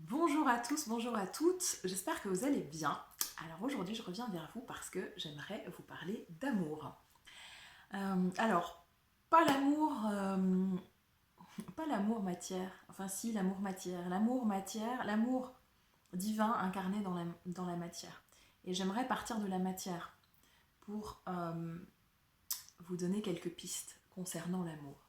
Bonjour à tous, bonjour à toutes, j'espère que vous allez bien. Alors aujourd'hui je reviens vers vous parce que j'aimerais vous parler d'amour. Alors, pas l'amour, pas l'amour matière, enfin si l'amour matière, l'amour divin incarné dans la matière. Et j'aimerais partir de la matière pour vous donner quelques pistes concernant l'amour.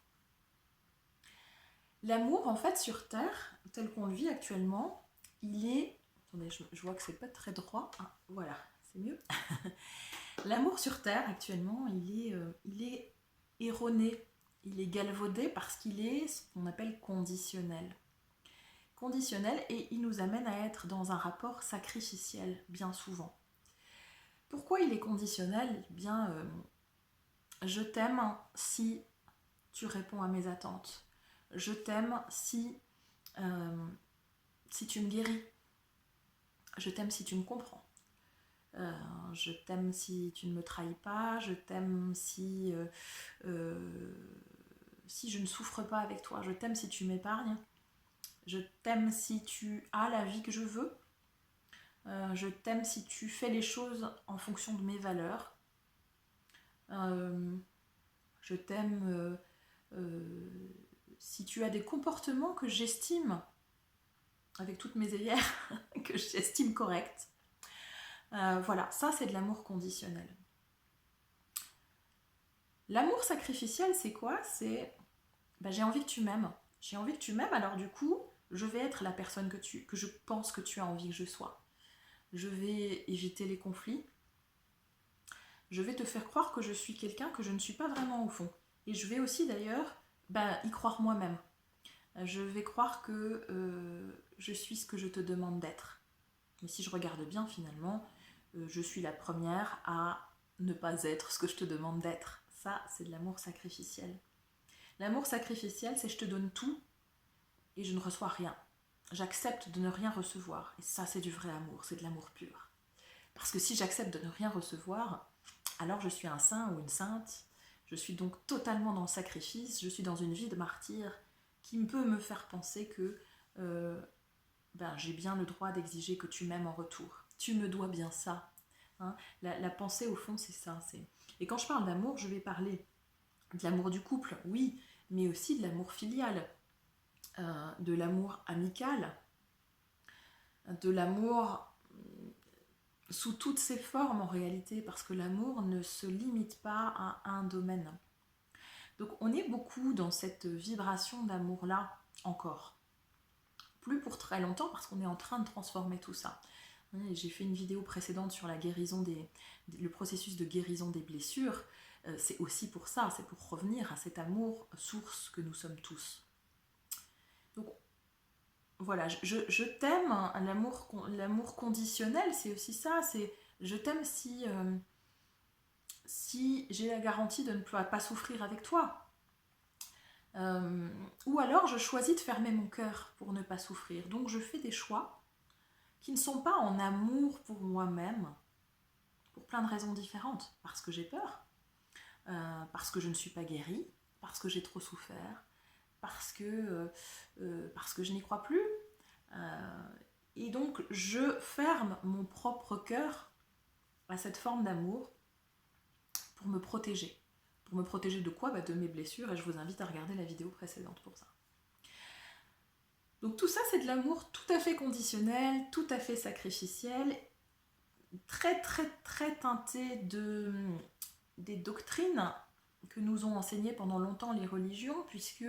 L'amour, en fait, sur Terre, tel qu'on le vit actuellement, il est... Attendez, je vois que c'est pas très droit. Ah, voilà, c'est mieux. L'amour sur Terre, actuellement, il est erroné, il est galvaudé parce qu'il est ce qu'on appelle conditionnel. Conditionnel et il nous amène à être dans un rapport sacrificiel, bien souvent. Pourquoi il est conditionnel? Eh bien, je t'aime si tu réponds à mes attentes. Je t'aime euh, si tu me guéris. Je t'aime si tu me comprends. Je t'aime si tu ne me trahis pas. Je t'aime si je ne souffre pas avec toi. Je t'aime si tu m'épargnes. Je t'aime si tu as la vie que je veux. Je t'aime si tu fais les choses en fonction de mes valeurs. Je t'aime si tu as des comportements que j'estime, avec toutes mes œillères, que j'estime corrects. Voilà, ça c'est de l'amour conditionnel. L'amour sacrificiel, c'est quoi? C'est j'ai envie que tu m'aimes. J'ai envie que tu m'aimes, alors du coup, je vais être la personne que je pense que tu as envie que je sois. Je vais éviter les conflits. Je vais te faire croire que je suis quelqu'un que je ne suis pas vraiment au fond. Et je vais aussi d'ailleurs y croire moi-même. Je vais croire que je suis ce que je te demande d'être. Mais si je regarde bien, finalement, je suis la première à ne pas être ce que je te demande d'être. Ça, c'est de l'amour sacrificiel. L'amour sacrificiel, c'est je te donne tout et je ne reçois rien. J'accepte de ne rien recevoir. Et ça, c'est du vrai amour, c'est de l'amour pur. Parce que si j'accepte de ne rien recevoir, alors je suis un saint ou une sainte. Je suis donc totalement dans le sacrifice. Je suis dans une vie de martyr qui peut me faire penser que j'ai bien le droit d'exiger que tu m'aimes en retour. Tu me dois bien ça. Hein, la pensée, au fond, c'est ça. Et quand je parle d'amour, je vais parler de l'amour du couple, oui, mais aussi de l'amour filial, de l'amour amical, de l'amour sous toutes ses formes en réalité, parce que l'amour ne se limite pas à un domaine. Donc on est beaucoup dans cette vibration d'amour-là encore. Plus pour très longtemps, parce qu'on est en train de transformer tout ça. J'ai fait une vidéo précédente sur la guérison le processus de guérison des blessures. C'est aussi pour ça, c'est pour revenir à cet amour source que nous sommes tous. Donc voilà, je t'aime, l'amour conditionnel, c'est aussi ça, c'est je t'aime si j'ai la garantie de ne pas souffrir avec toi. Ou alors je choisis de fermer mon cœur pour ne pas souffrir. Donc je fais des choix qui ne sont pas en amour pour moi-même, pour plein de raisons différentes. Parce que j'ai peur, parce que je ne suis pas guérie, parce que j'ai trop souffert, parce que je n'y crois plus. Et donc je ferme mon propre cœur à cette forme d'amour pour me protéger. Pour me protéger de quoi? De mes blessures, et je vous invite à regarder la vidéo précédente pour ça. Donc tout ça, c'est de l'amour tout à fait conditionnel, tout à fait sacrificiel, très très très teinté des doctrines que nous ont enseignées pendant longtemps les religions, puisque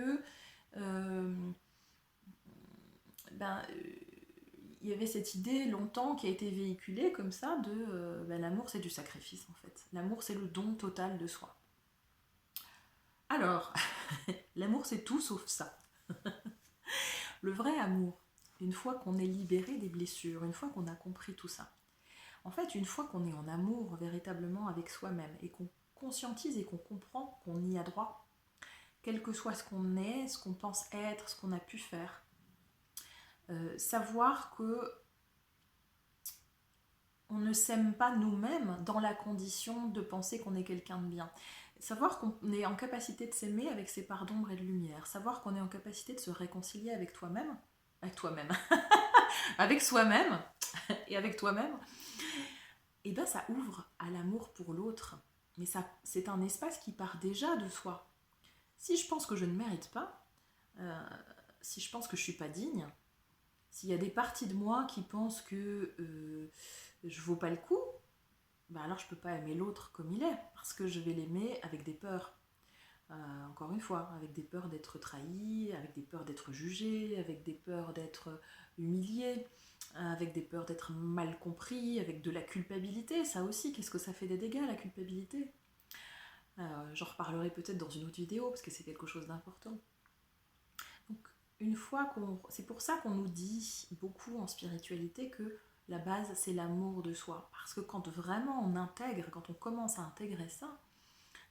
il y avait cette idée longtemps qui a été véhiculée comme ça de l'amour c'est du sacrifice en fait. L'amour c'est le don total de soi. Alors, l'amour c'est tout sauf ça. Le vrai amour, une fois qu'on est libéré des blessures, une fois qu'on a compris tout ça, en fait une fois qu'on est en amour véritablement avec soi-même et qu'on conscientise et qu'on comprend qu'on y a droit, quel que soit ce qu'on est, ce qu'on pense être, ce qu'on a pu faire, savoir que on ne s'aime pas nous-mêmes dans la condition de penser qu'on est quelqu'un de bien. Savoir qu'on est en capacité de s'aimer avec ses parts d'ombre et de lumière. Savoir qu'on est en capacité de se réconcilier avec toi-même, avec soi-même et avec toi-même, et ben ça ouvre à l'amour pour l'autre. Mais ça, c'est un espace qui part déjà de soi. Si je pense que je ne mérite pas, euh, si je pense que je suis pas digne, s'il y a des parties de moi qui pensent que je vaux pas le coup, bah alors je peux pas aimer l'autre comme il est, parce que je vais l'aimer avec des peurs. Encore une fois, avec des peurs d'être trahi, avec des peurs d'être jugé, avec des peurs d'être humilié, avec des peurs d'être mal compris, avec de la culpabilité, ça aussi, qu'est-ce que ça fait des dégâts la culpabilité? J'en reparlerai peut-être dans une autre vidéo, parce que c'est quelque chose d'important. Donc, une fois qu'on... C'est pour ça qu'on nous dit beaucoup en spiritualité que la base, c'est l'amour de soi. Parce que quand vraiment on intègre, quand on commence à intégrer ça,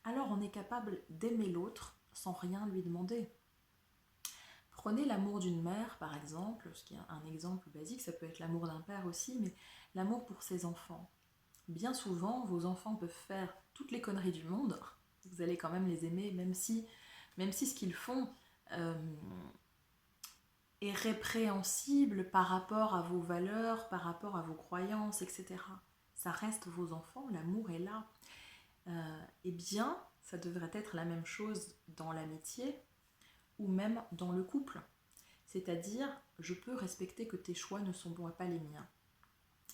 alors on est capable d'aimer l'autre sans rien lui demander. Prenez l'amour d'une mère, par exemple, ce qui est un exemple basique, ça peut être l'amour d'un père aussi, mais l'amour pour ses enfants. Bien souvent, vos enfants peuvent faire toutes les conneries du monde, vous allez quand même les aimer, même si ce qu'ils font euh, est répréhensible par rapport à vos valeurs, par rapport à vos croyances, etc. Ça reste vos enfants, l'amour est là. Eh bien, ça devrait être la même chose dans l'amitié ou même dans le couple. C'est-à-dire, je peux respecter que tes choix ne sont pas les miens.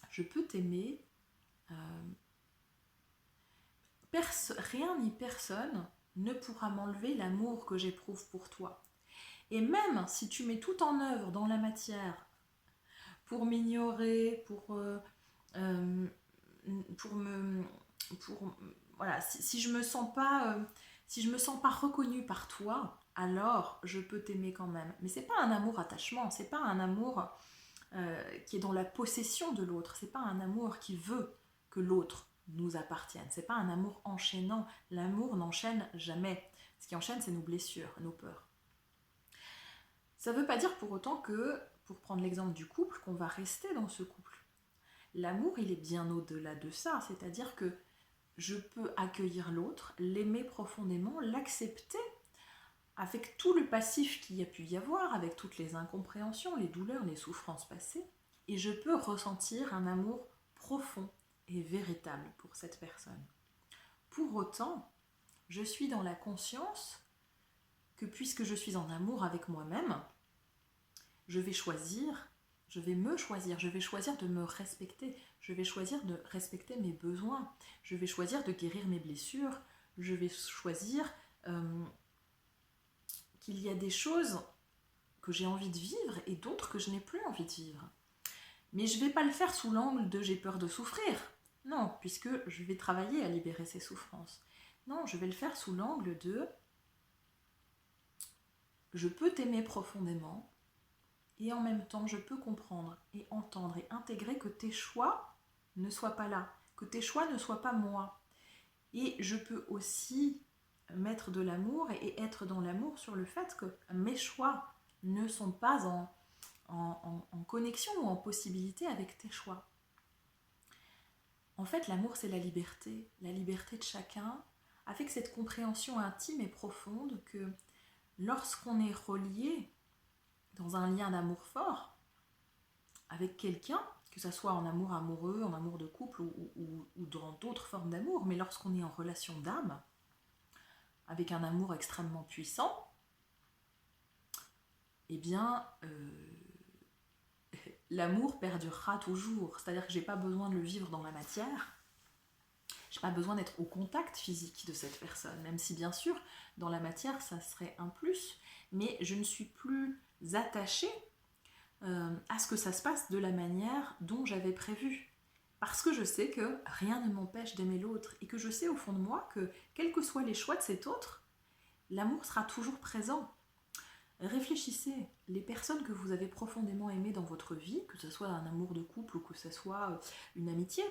Je peux t'aimer. Rien ni personne ne pourra m'enlever l'amour que j'éprouve pour toi. Et même si tu mets tout en œuvre dans la matière pour m'ignorer, euh, pour me, pour voilà, si je me sens pas, si je me sens pas reconnue par toi, alors je peux t'aimer quand même. Mais c'est pas un amour attachement, c'est pas un amour qui est dans la possession de l'autre. C'est pas un amour qui veut que l'autre nous appartienne. C'est pas un amour enchaînant. L'amour n'enchaîne jamais. Ce qui enchaîne, c'est nos blessures, nos peurs. Ça veut pas dire pour autant que, pour prendre l'exemple du couple, qu'on va rester dans ce couple. L'amour, il est bien au-delà de ça. C'est-à-dire que je peux accueillir l'autre, l'aimer profondément, l'accepter avec tout le passif qu'il y a pu y avoir, avec toutes les incompréhensions, les douleurs, les souffrances passées, et je peux ressentir un amour profond et véritable pour cette personne. Pour autant, je suis dans la conscience que puisque je suis en amour avec moi-même, je vais choisir, je vais me choisir, je vais choisir de me respecter, je vais choisir de respecter mes besoins, je vais choisir de guérir mes blessures, je vais choisir qu'il y a des choses que j'ai envie de vivre et d'autres que je n'ai plus envie de vivre. Mais je ne vais pas le faire sous l'angle de j'ai peur de souffrir. Non, puisque je vais travailler à libérer ces souffrances. Non, je vais le faire sous l'angle de je peux t'aimer profondément et en même temps je peux comprendre et entendre et intégrer que tes choix ne soient pas là, que tes choix ne soient pas moi. Et je peux aussi mettre de l'amour et être dans l'amour sur le fait que mes choix ne sont pas en connexion ou en possibilité avec tes choix. En fait, l'amour, c'est la liberté de chacun, avec cette compréhension intime et profonde que lorsqu'on est relié dans un lien d'amour fort avec quelqu'un, que ce soit en amour amoureux, en amour de couple ou dans d'autres formes d'amour, mais lorsqu'on est en relation d'âme, avec un amour extrêmement puissant, eh bien, l'amour perdurera toujours. C'est-à-dire que j'ai pas besoin de le vivre dans la matière, j'ai pas besoin d'être au contact physique de cette personne, même si bien sûr, dans la matière, ça serait un plus, mais je ne suis plus attachée à ce que ça se passe de la manière dont j'avais prévu. Parce que je sais que rien ne m'empêche d'aimer l'autre et que je sais au fond de moi que, quels que soient les choix de cet autre, l'amour sera toujours présent. Réfléchissez, les personnes que vous avez profondément aimées dans votre vie, que ce soit un amour de couple ou que ce soit une amitié,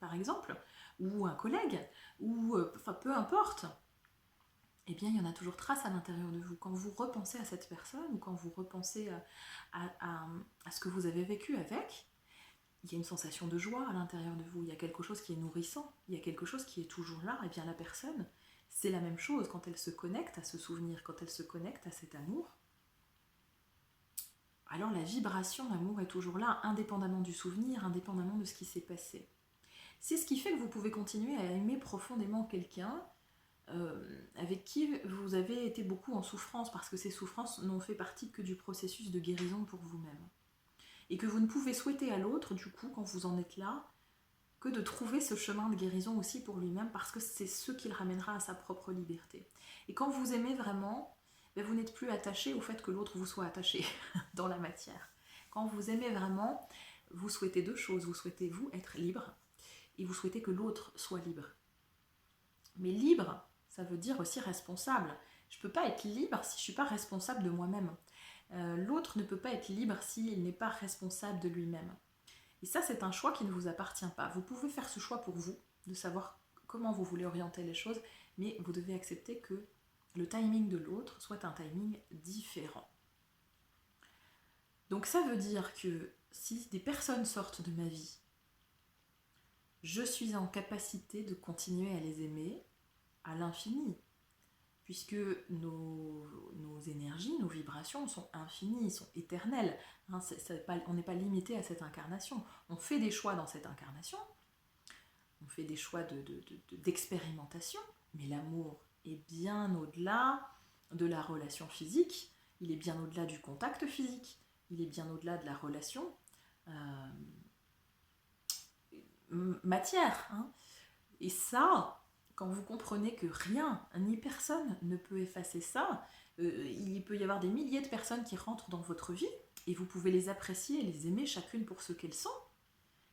par exemple, ou un collègue, ou enfin peu importe, eh bien il y en a toujours trace à l'intérieur de vous. Quand vous repensez à cette personne ou quand vous repensez à ce que vous avez vécu avec, il y a une sensation de joie à l'intérieur de vous, il y a quelque chose qui est nourrissant, il y a quelque chose qui est toujours là, et bien la personne, c'est la même chose quand elle se connecte à ce souvenir, quand elle se connecte à cet amour, alors la vibration d'amour est toujours là, indépendamment du souvenir, indépendamment de ce qui s'est passé. C'est ce qui fait que vous pouvez continuer à aimer profondément quelqu'un avec qui vous avez été beaucoup en souffrance, parce que ces souffrances n'ont fait partie que du processus de guérison pour vous-même. Et que vous ne pouvez souhaiter à l'autre, du coup, quand vous en êtes là, que de trouver ce chemin de guérison aussi pour lui-même, parce que c'est ce qui le ramènera à sa propre liberté. Et quand vous aimez vraiment, ben vous n'êtes plus attaché au fait que l'autre vous soit attaché dans la matière. Quand vous aimez vraiment, vous souhaitez deux choses. Vous souhaitez, vous, être libre, et vous souhaitez que l'autre soit libre. Mais libre, ça veut dire aussi responsable. Je ne peux pas être libre si je ne suis pas responsable de moi-même. L'autre ne peut pas être libre s'il n'est pas responsable de lui-même. Et ça, c'est un choix qui ne vous appartient pas. Vous pouvez faire ce choix pour vous, de savoir comment vous voulez orienter les choses, mais vous devez accepter que le timing de l'autre soit un timing différent. Donc ça veut dire que si des personnes sortent de ma vie, je suis en capacité de continuer à les aimer à l'infini, puisque nos énergies, nos vibrations sont infinies, sont éternelles. Hein, on n'est pas limité à cette incarnation. On fait des choix dans cette incarnation, on fait des choix d'expérimentation, mais l'amour est bien au-delà de la relation physique, il est bien au-delà du contact physique, il est bien au-delà de la relation matière. Hein. Et ça, quand vous comprenez que rien, ni personne ne peut effacer ça, il peut y avoir des milliers de personnes qui rentrent dans votre vie, et vous pouvez les apprécier et les aimer chacune pour ce qu'elles sont.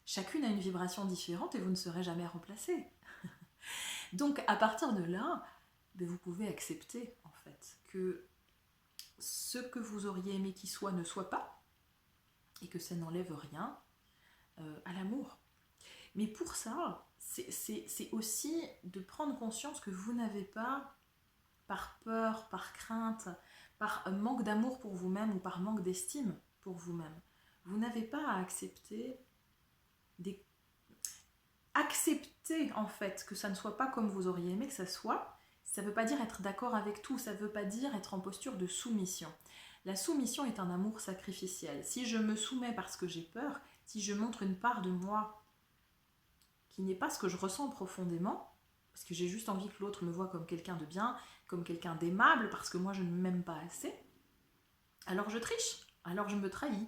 Chacune a une vibration différente et vous ne serez jamais remplacé. Donc à partir de là, vous pouvez accepter en fait que ce que vous auriez aimé qu'il soit ne soit pas, et que ça n'enlève rien à l'amour. Mais pour ça, c'est aussi de prendre conscience que vous n'avez pas, par peur, par crainte, par manque d'amour pour vous-même ou par manque d'estime pour vous-même, vous n'avez pas à accepter accepter en fait que ça ne soit pas comme vous auriez aimé que ça soit. Ça ne veut pas dire être d'accord avec tout, ça ne veut pas dire être en posture de soumission. La soumission est un amour sacrificiel. Si je me soumets parce que j'ai peur, si je montre une part de moi qui n'est pas ce que je ressens profondément, parce que j'ai juste envie que l'autre me voie comme quelqu'un de bien, comme quelqu'un d'aimable, parce que moi je ne m'aime pas assez, alors je triche, alors je me trahis.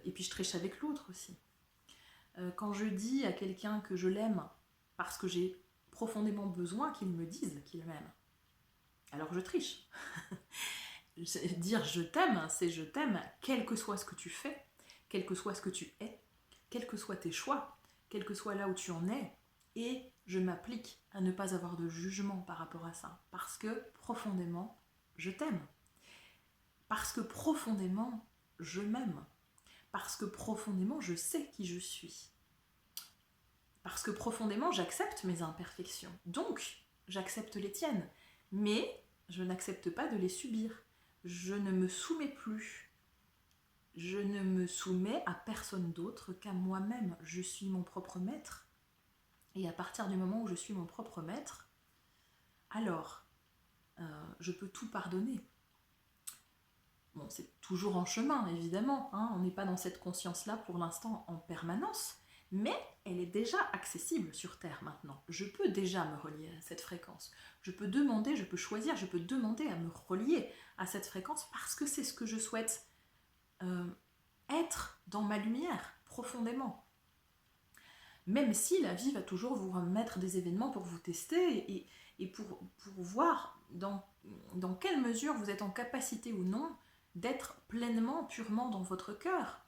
Et puis je triche avec l'autre aussi. Quand je dis à quelqu'un que je l'aime parce que j'ai profondément besoin qu'il me dise qu'il m'aime, alors je triche. Dire je t'aime, c'est je t'aime, quel que soit ce que tu fais, quel que soit ce que tu es, quels que soient tes choix, quel que soit là où tu en es, et je m'applique à ne pas avoir de jugement par rapport à ça, parce que profondément, je t'aime. Parce que profondément, je m'aime. Parce que profondément, je sais qui je suis. Parce que profondément, j'accepte mes imperfections. Donc, j'accepte les tiennes. Mais je n'accepte pas de les subir. Je ne me soumets plus. Je ne me soumets à personne d'autre qu'à moi-même. Je suis mon propre maître. Et à partir du moment où je suis mon propre maître, alors, je peux tout pardonner. Bon, c'est toujours en chemin, évidemment. Hein, on n'est pas dans cette conscience-là pour l'instant en permanence. Mais elle est déjà accessible sur Terre maintenant. Je peux déjà me relier à cette fréquence. Je peux demander, je peux choisir, je peux demander à me relier à cette fréquence parce que c'est ce que je souhaite être dans ma lumière, profondément. Même si la vie va toujours vous remettre des événements pour vous tester et pour voir dans quelle mesure vous êtes en capacité ou non d'être pleinement, purement dans votre cœur.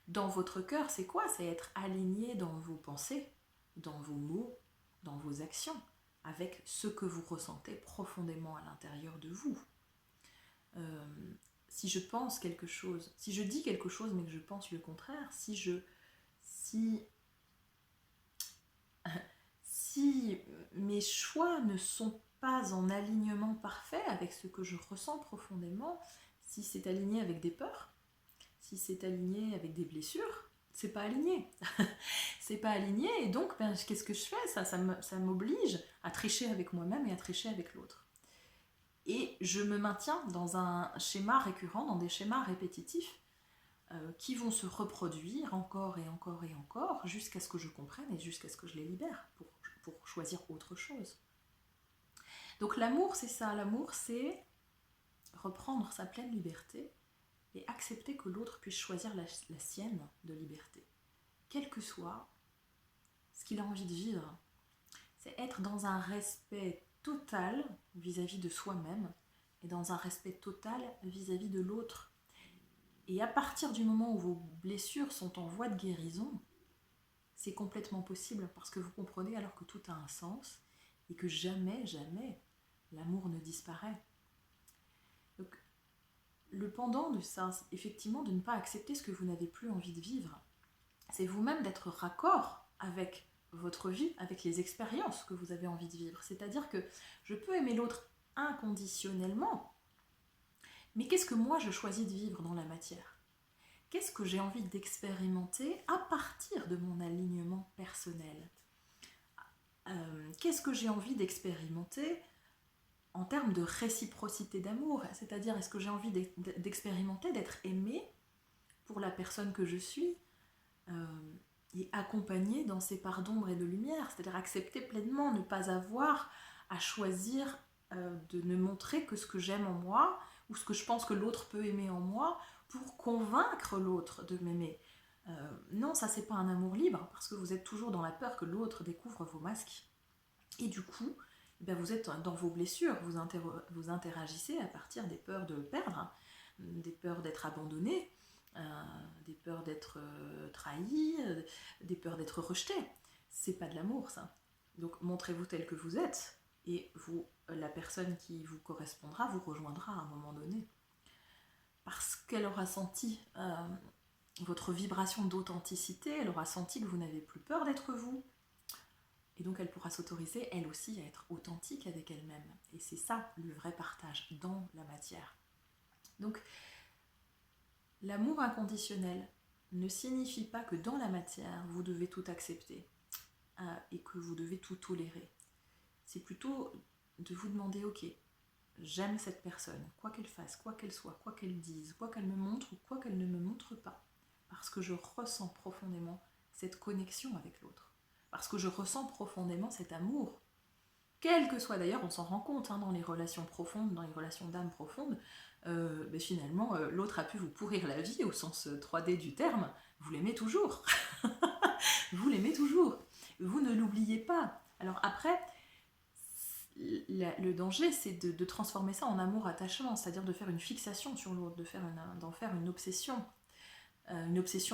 Dans votre cœur, c'est quoi? C'est être aligné dans vos pensées, dans vos mots, dans vos actions, avec ce que vous ressentez profondément à l'intérieur de vous. Si je pense quelque chose, si je dis quelque chose mais que je pense le contraire, si mes choix ne sont pas en alignement parfait avec ce que je ressens profondément, si c'est aligné avec des peurs, si c'est aligné avec des blessures, c'est pas aligné. C'est pas aligné et donc qu'est-ce que je fais? Ça m'oblige à tricher avec moi-même et à tricher avec l'autre. Et je me maintiens dans un schéma récurrent, dans des schémas répétitifs qui vont se reproduire encore et encore et encore, jusqu'à ce que je comprenne et jusqu'à ce que je les libère pour choisir autre chose. Donc l'amour, c'est ça. L'amour, c'est reprendre sa pleine liberté et accepter que l'autre puisse choisir la sienne de liberté. Quel que soit ce qu'il a envie de vivre, c'est être dans un respect total vis-à-vis de soi-même et dans un respect total vis-à-vis de l'autre. Et à partir du moment où vos blessures sont en voie de guérison, c'est complètement possible parce que vous comprenez alors que tout a un sens et que jamais, jamais, l'amour ne disparaît. Donc, le pendant de ça, c'est effectivement de ne pas accepter ce que vous n'avez plus envie de vivre. C'est vous-même d'être raccord avec votre vie, avec les expériences que vous avez envie de vivre. C'est-à-dire que je peux aimer l'autre inconditionnellement, mais qu'est-ce que moi je choisis de vivre dans la matière ? Qu'est-ce que j'ai envie d'expérimenter à partir de mon alignement personnel ? Qu'est-ce que j'ai envie d'expérimenter en termes de réciprocité d'amour ? C'est-à-dire, est-ce que j'ai envie d'expérimenter, d'être aimée pour la personne que je suis et accompagnée dans ses parts d'ombre et de lumière ? C'est-à-dire accepter pleinement, ne pas avoir à choisir de ne montrer que ce que j'aime en moi ou ce que je pense que l'autre peut aimer en moi pour convaincre l'autre de m'aimer. Non, ça c'est pas un amour libre parce que vous êtes toujours dans la peur que l'autre découvre vos masques. Et du coup, vous êtes dans vos blessures, vous interagissez à partir des peurs de perdre, des peurs d'être abandonné, des peurs d'être trahi, des peurs d'être rejeté. C'est pas de l'amour ça. Donc montrez-vous tel que vous êtes et la personne qui vous correspondra vous rejoindra à un moment donné. Parce qu'elle aura senti votre vibration d'authenticité, elle aura senti que vous n'avez plus peur d'être vous. Et donc elle pourra s'autoriser, elle aussi, à être authentique avec elle-même. Et c'est ça, le vrai partage dans la matière. Donc, l'amour inconditionnel ne signifie pas que dans la matière, vous devez tout accepter et que vous devez tout tolérer. C'est plutôt de vous demander, ok, j'aime cette personne, quoi qu'elle fasse, quoi qu'elle soit, quoi qu'elle dise, quoi qu'elle me montre ou quoi qu'elle ne me montre pas. Parce que je ressens profondément cette connexion avec l'autre. Parce que je ressens profondément cet amour. Quel que soit d'ailleurs, on s'en rend compte dans les relations profondes, dans les relations d'âme profondes, finalement, l'autre a pu vous pourrir la vie au sens 3D du terme, vous l'aimez toujours. Vous l'aimez toujours. Vous ne l'oubliez pas. Alors après, le danger, c'est de transformer ça en amour-attachement, c'est-à-dire de faire une fixation sur l'autre, d'en faire une obsession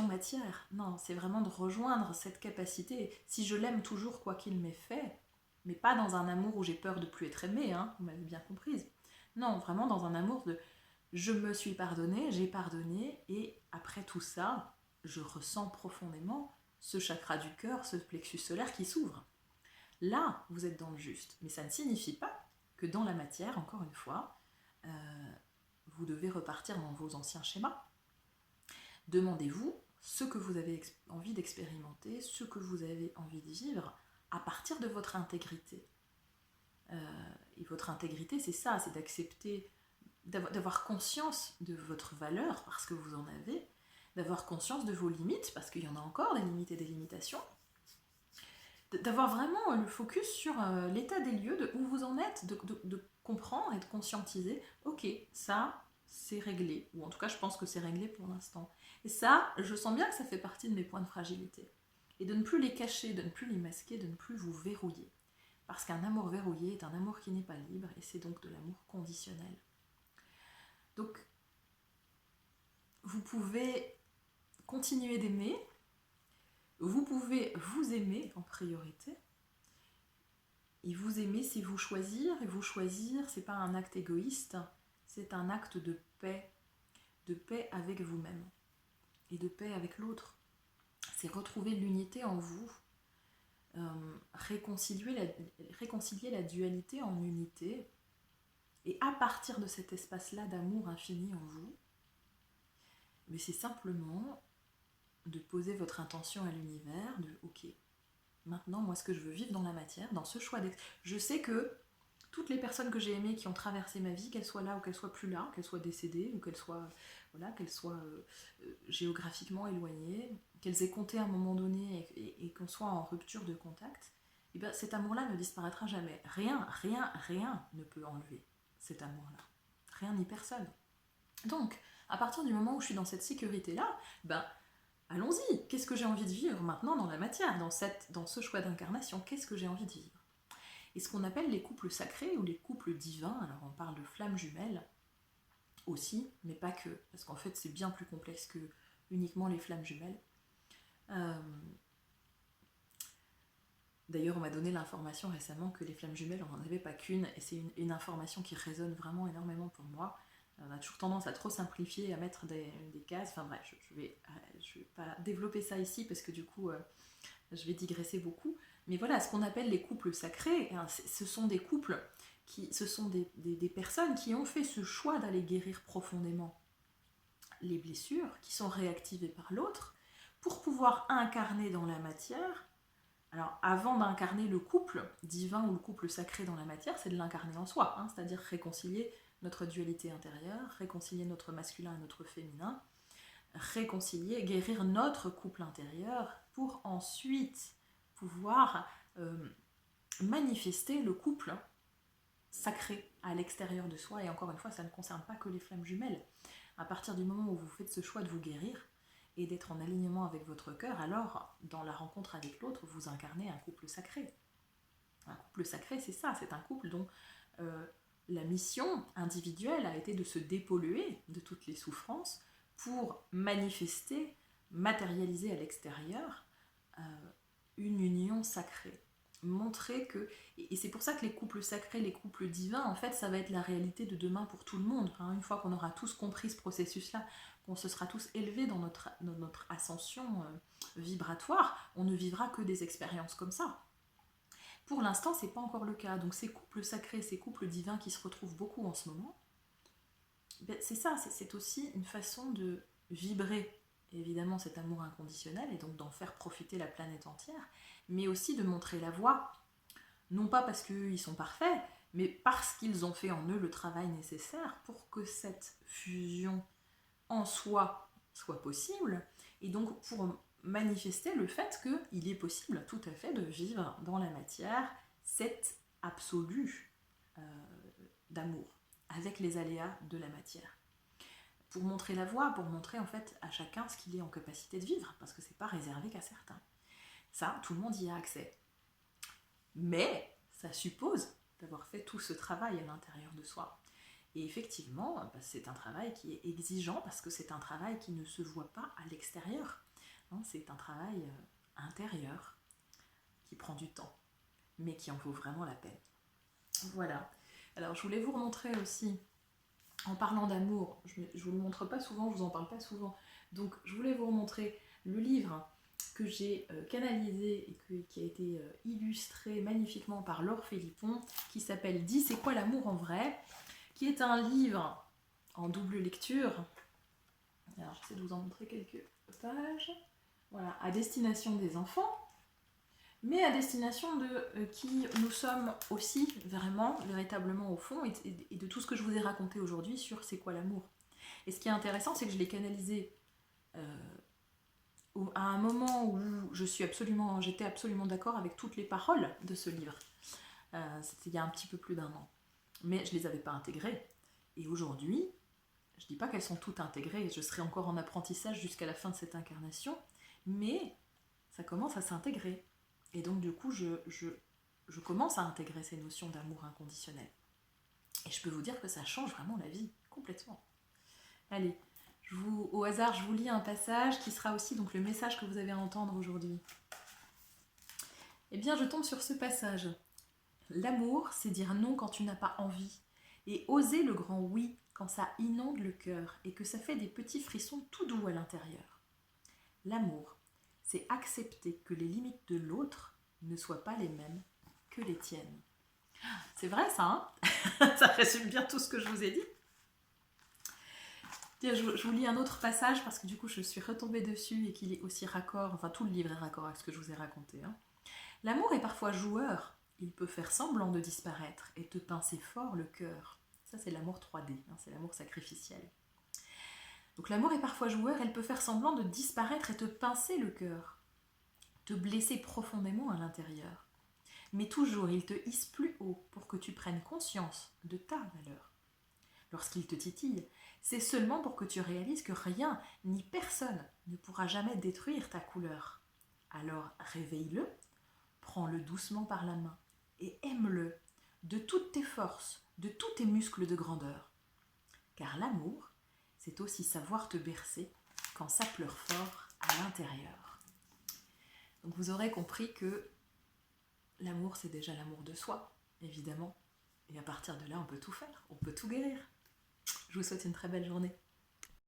matière. Non, c'est vraiment de rejoindre cette capacité. Si je l'aime toujours, quoi qu'il m'ait fait, mais pas dans un amour où j'ai peur de plus être aimée, vous m'avez bien comprise. Non, vraiment dans un amour de je me suis pardonnée, j'ai pardonné, et après tout ça, je ressens profondément ce chakra du cœur, ce plexus solaire qui s'ouvre. Là, vous êtes dans le juste. Mais ça ne signifie pas que dans la matière, encore une fois, vous devez repartir dans vos anciens schémas. Demandez-vous ce que vous avez envie d'expérimenter, ce que vous avez envie de vivre à partir de votre intégrité. Et votre intégrité, c'est ça, c'est d'accepter, d'avoir conscience de votre valeur, parce que vous en avez, d'avoir conscience de vos limites, parce qu'il y en a encore des limites et des limitations, d'avoir vraiment le focus sur l'état des lieux, de où vous en êtes, de comprendre et de conscientiser, ok, ça, c'est réglé, ou en tout cas, je pense que c'est réglé pour l'instant. Et ça, je sens bien que ça fait partie de mes points de fragilité. Et de ne plus les cacher, de ne plus les masquer, de ne plus vous verrouiller. Parce qu'un amour verrouillé est un amour qui n'est pas libre, et c'est donc de l'amour conditionnel. Donc, vous pouvez continuer d'aimer, vous pouvez vous aimer en priorité, et vous aimer, c'est vous choisir, et vous choisir, c'est pas un acte égoïste, c'est un acte de paix avec vous-même, et de paix avec l'autre. C'est retrouver l'unité en vous, réconcilier la dualité en unité, et à partir de cet espace-là d'amour infini en vous, mais c'est simplement de poser votre intention à l'univers, de ok, maintenant moi ce que je veux vivre dans la matière, dans ce choix je sais que toutes les personnes que j'ai aimées qui ont traversé ma vie, qu'elles soient là ou qu'elles soient plus là, qu'elles soient décédées ou qu'elles soient, voilà, qu'elles soient géographiquement éloignées, qu'elles aient compté à un moment donné et qu'on soit en rupture de contact, et bien cet amour-là ne disparaîtra jamais. Rien, rien, rien ne peut enlever cet amour-là. Rien ni personne. Donc, à partir du moment où je suis dans cette sécurité-là, ben, allons-y. Qu'est-ce que j'ai envie de vivre maintenant dans la matière, dans ce choix d'incarnation? Qu'est-ce que j'ai envie de vivre? Et ce qu'on appelle les couples sacrés ou les couples divins, alors on parle de flammes jumelles aussi, mais pas que, parce qu'en fait c'est bien plus complexe que uniquement les flammes jumelles. D'ailleurs, on m'a donné l'information récemment que les flammes jumelles, on n'en avait pas qu'une, et c'est une information qui résonne vraiment énormément pour moi. On a toujours tendance à trop simplifier, à mettre des cases. Enfin bref, je vais pas développer ça ici parce que du coup, je vais digresser beaucoup. Mais voilà, ce qu'on appelle les couples sacrés, ce sont des couples, ce sont des personnes qui ont fait ce choix d'aller guérir profondément les blessures, qui sont réactivées par l'autre, pour pouvoir incarner dans la matière. Alors, avant d'incarner le couple divin ou le couple sacré dans la matière, c'est de l'incarner en soi, hein, c'est-à-dire réconcilier notre dualité intérieure, réconcilier notre masculin et notre féminin, réconcilier, guérir notre couple intérieur pour ensuite pouvoir manifester le couple sacré à l'extérieur de soi. Et encore une fois, ça ne concerne pas que les flammes jumelles. À partir du moment où vous faites ce choix de vous guérir et d'être en alignement avec votre cœur, alors dans la rencontre avec l'autre, vous incarnez un couple sacré. Un couple sacré, c'est ça, c'est un couple dont la mission individuelle a été de se dépolluer de toutes les souffrances pour manifester, matérialiser à l'extérieur une union sacrée. Montrer que... Et c'est pour ça que les couples sacrés, les couples divins, en fait, ça va être la réalité de demain pour tout le monde. Hein. Une fois qu'on aura tous compris ce processus-là, qu'on se sera tous élevés dans notre ascension vibratoire, on ne vivra que des expériences comme ça. Pour l'instant, c'est pas encore le cas. Donc ces couples sacrés, ces couples divins qui se retrouvent beaucoup en ce moment, ben c'est ça, c'est aussi une façon de vibrer, évidemment, cet amour inconditionnel et donc d'en faire profiter la planète entière, mais aussi de montrer la voie, non pas parce qu'ils sont parfaits, mais parce qu'ils ont fait en eux le travail nécessaire pour que cette fusion en soi soit possible, et donc pour manifester le fait qu'il est possible tout à fait de vivre dans la matière cet absolu d'amour, avec les aléas de la matière. Pour montrer la voie, pour montrer en fait à chacun ce qu'il est en capacité de vivre, parce que c'est pas réservé qu'à certains. Ça, tout le monde y a accès. Mais ça suppose d'avoir fait tout ce travail à l'intérieur de soi. Et effectivement, c'est un travail qui est exigeant parce que c'est un travail qui ne se voit pas à l'extérieur. C'est un travail intérieur qui prend du temps, mais qui en vaut vraiment la peine. Voilà. Alors, je voulais vous remontrer aussi, en parlant d'amour, je ne vous le montre pas souvent, je vous en parle pas souvent, donc je voulais vous remontrer le livre que j'ai canalisé et qui a été illustré magnifiquement par Laure Philippon, qui s'appelle « Dis, c'est quoi l'amour en vrai ?» qui est un livre en double lecture. Alors, j'essaie de vous en montrer quelques pages. Voilà, à destination des enfants, mais à destination de qui nous sommes aussi vraiment, véritablement au fond, et de tout ce que je vous ai raconté aujourd'hui sur c'est quoi l'amour. Et ce qui est intéressant, c'est que je l'ai canalisé à un moment où j'étais absolument d'accord avec toutes les paroles de ce livre. C'était il y a un petit peu plus d'1 an. Mais je ne les avais pas intégrées. Et aujourd'hui, je ne dis pas qu'elles sont toutes intégrées, je serai encore en apprentissage jusqu'à la fin de cette incarnation, mais ça commence à s'intégrer. Et donc du coup, je commence à intégrer ces notions d'amour inconditionnel. Et je peux vous dire que ça change vraiment la vie, complètement. Allez, au hasard, je vous lis un passage qui sera aussi donc le message que vous avez à entendre aujourd'hui. Eh bien, je tombe sur ce passage. L'amour, c'est dire non quand tu n'as pas envie, et oser le grand oui quand ça inonde le cœur et que ça fait des petits frissons tout doux à l'intérieur. L'amour, c'est accepter que les limites de l'autre ne soient pas les mêmes que les tiennes. C'est vrai ça, hein? Ça résume bien tout ce que je vous ai dit. Je vous lis un autre passage parce que du coup je suis retombée dessus et qu'il est aussi raccord, enfin tout le livre est raccord avec ce que je vous ai raconté. Hein. L'amour est parfois joueur il peut faire semblant de disparaître et te pincer fort le cœur. Ça, c'est l'amour 3D, hein, c'est l'amour sacrificiel. Donc l'amour est parfois joueur, elle peut faire semblant de disparaître et te pincer le cœur, te blesser profondément à l'intérieur. Mais toujours, il te hisse plus haut pour que tu prennes conscience de ta valeur. Lorsqu'il te titille, c'est seulement pour que tu réalises que rien ni personne ne pourra jamais détruire ta couleur. Alors réveille-le, prends-le doucement par la main et aime-le de toutes tes forces, de tous tes muscles de grandeur. Car l'amour, c'est aussi savoir te bercer quand ça pleure fort à l'intérieur. Donc vous aurez compris que l'amour, c'est déjà l'amour de soi, évidemment. Et à partir de là, on peut tout faire, on peut tout guérir. Je vous souhaite une très belle journée.